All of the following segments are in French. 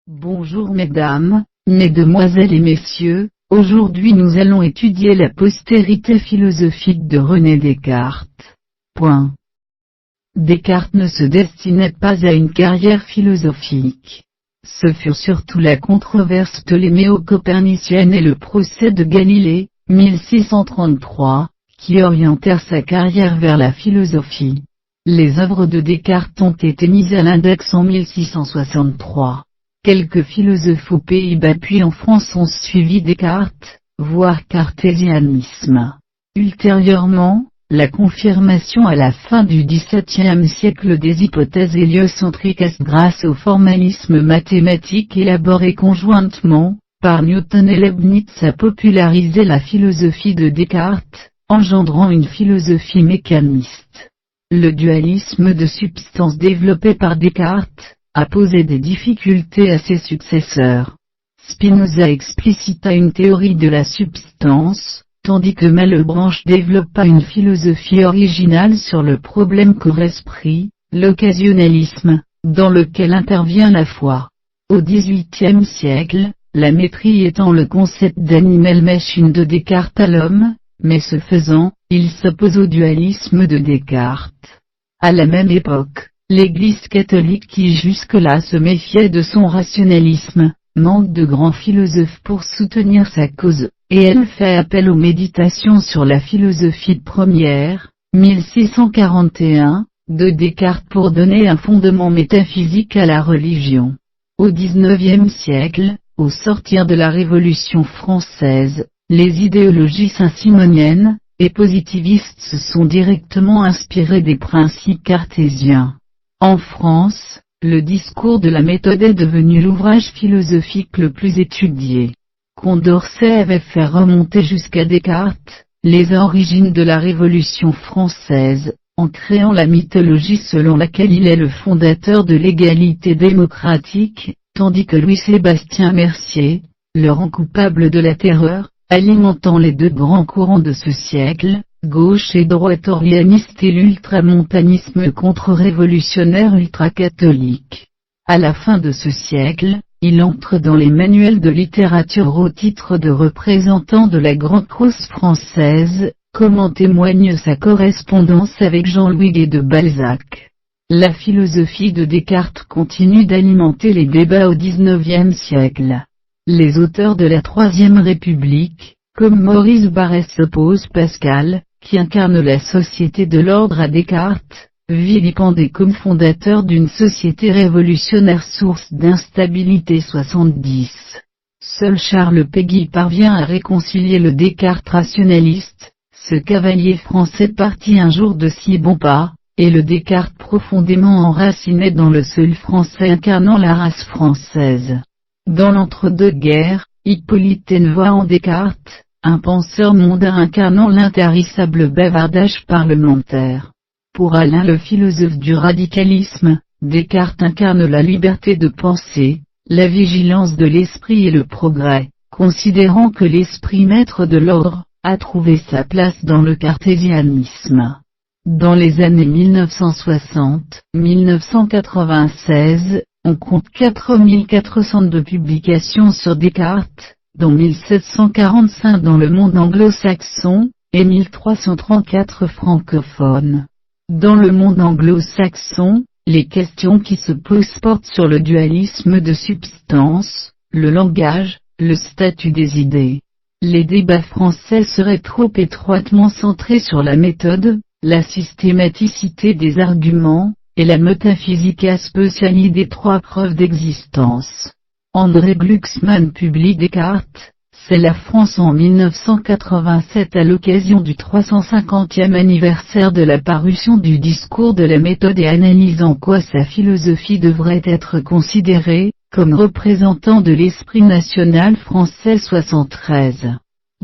Bonjour mesdames, mesdemoiselles et messieurs, aujourd'hui nous allons étudier la postérité philosophique de René Descartes. Descartes ne se destinait pas à une carrière philosophique. Ce furent surtout la controverse ptoléméo-copernicienne et le procès de Galilée, 1633, qui orientèrent sa carrière vers la philosophie. Les œuvres de Descartes ont été mises à l'index en 1663. Quelques philosophes aux Pays-Bas puis en France ont suivi Descartes, voire cartésianisme. Ultérieurement, la confirmation à la fin du XVIIe siècle des hypothèses héliocentriques grâce au formalisme mathématique élaboré conjointement, par Newton et Leibniz a popularisé la philosophie de Descartes, engendrant une philosophie mécaniste. Le dualisme de substance développé par Descartes a posé des difficultés à ses successeurs. Spinoza explicita une théorie de la substance, tandis que Malebranche développa une philosophie originale sur le problème corps-esprit, l'occasionnalisme, dans lequel intervient la foi. Au XVIIIe siècle, la métrie étant le concept d'animal machine de Descartes à l'homme, mais ce faisant, il s'oppose au dualisme de Descartes. À la même époque, l'Église catholique qui jusque-là se méfiait de son rationalisme, manque de grands philosophes pour soutenir sa cause, et elle fait appel aux méditations sur la philosophie première, 1641, de Descartes pour donner un fondement métaphysique à la religion. Au XIXe siècle, au sortir de la Révolution française, les idéologies saint-simoniennes et positivistes se sont directement inspirées des principes cartésiens. En France, le discours de la méthode est devenu l'ouvrage philosophique le plus étudié. Condorcet avait fait remonter jusqu'à Descartes les origines de la Révolution française, en créant la mythologie selon laquelle il est le fondateur de l'égalité démocratique, tandis que Louis-Sébastien Mercier, le rend coupable de la terreur, alimentant les deux grands courants de ce siècle, gauche et droite orléaniste et l'ultramontanisme contre-révolutionnaire ultra-catholique. À la fin de ce siècle, il entre dans les manuels de littérature au titre de représentant de la Grande Cause française, comme en témoigne sa correspondance avec Jean-Louis Gué de Balzac. La philosophie de Descartes continue d'alimenter les débats au XIXe siècle. Les auteurs de la Troisième République, comme Maurice Barrès s'opposent Pascal, qui incarne la société de l'ordre à Descartes, vilipendé comme fondateur d'une société révolutionnaire source d'instabilité 70. Seul Charles Péguy parvient à réconcilier le Descartes rationaliste, ce cavalier français parti un jour de si bon pas, et le Descartes profondément enraciné dans le seul français incarnant la race française. Dans l'entre-deux-guerres, Hippolyte voit en Descartes un penseur mondain incarnant l'intarissable bavardage parlementaire. Pour Alain le philosophe du radicalisme, Descartes incarne la liberté de penser, la vigilance de l'esprit et le progrès, considérant que l'esprit maître de l'ordre a trouvé sa place dans le cartésianisme. Dans les années 1960-1996, on compte 4402 publications sur Descartes, dont 1745 dans le monde anglo-saxon, et 1334 francophones. Dans le monde anglo-saxon, les questions qui se posent portent sur le dualisme de substance, le langage, le statut des idées. Les débats français seraient trop étroitement centrés sur la méthode, la systématicité des arguments, et la metaphysica speciali des trois preuves d'existence. André Glucksmann publie Descartes, c'est la France en 1987 à l'occasion du 350e anniversaire de la parution du discours de la méthode et analyse en quoi sa philosophie devrait être considérée, comme représentant de l'esprit national français 73.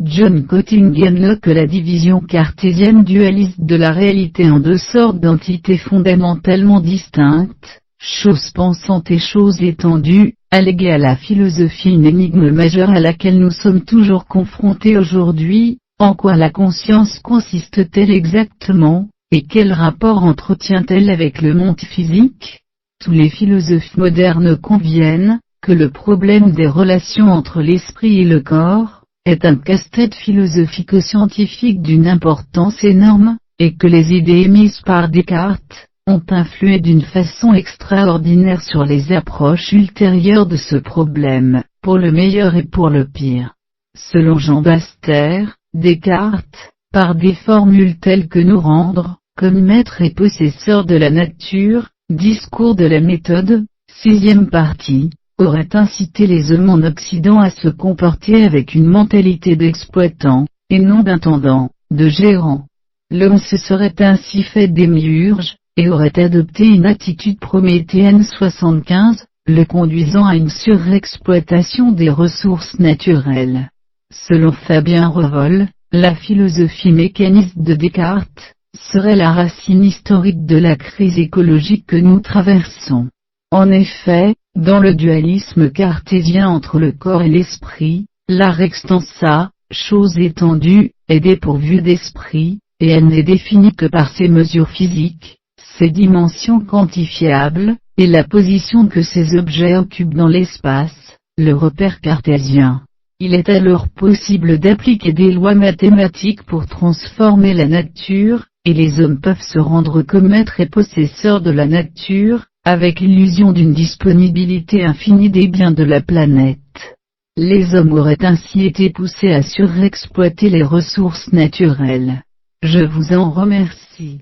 John Cottingen note que la division cartésienne dualiste de la réalité en deux sortes d'entités fondamentalement distinctes, chose pensante et chose étendue, a légué à la philosophie une énigme majeure à laquelle nous sommes toujours confrontés aujourd'hui. En quoi la conscience consiste-t-elle exactement, et quel rapport entretient-elle avec le monde physique? Tous les philosophes modernes conviennent, que le problème des relations entre l'esprit et le corps est un casse-tête philosophico-scientifique d'une importance énorme, et que les idées émises par Descartes ont influé d'une façon extraordinaire sur les approches ultérieures de ce problème, pour le meilleur et pour le pire. Selon Jean Baster, Descartes, par des formules telles que nous rendre, comme maître et possesseur de la nature, discours de la méthode, 6e partie, aurait incité les hommes en Occident à se comporter avec une mentalité d'exploitant, et non d'intendant, de gérant. L'homme se serait ainsi fait démiurge, et aurait adopté une attitude prométhéenne 75, le conduisant à une surexploitation des ressources naturelles. Selon Fabien Revol, la philosophie mécaniste de Descartes serait la racine historique de la crise écologique que nous traversons. En effet, dans le dualisme cartésien entre le corps et l'esprit, l'art extensa, chose étendue, est dépourvue d'esprit, et elle n'est définie que par ses mesures physiques, ses dimensions quantifiables, et la position que ces objets occupent dans l'espace, le repère cartésien. Il est alors possible d'appliquer des lois mathématiques pour transformer la nature, et les hommes peuvent se rendre comme maîtres et possesseurs de la nature, avec l'illusion d'une disponibilité infinie des biens de la planète. Les hommes auraient ainsi été poussés à surexploiter les ressources naturelles. Je vous en remercie.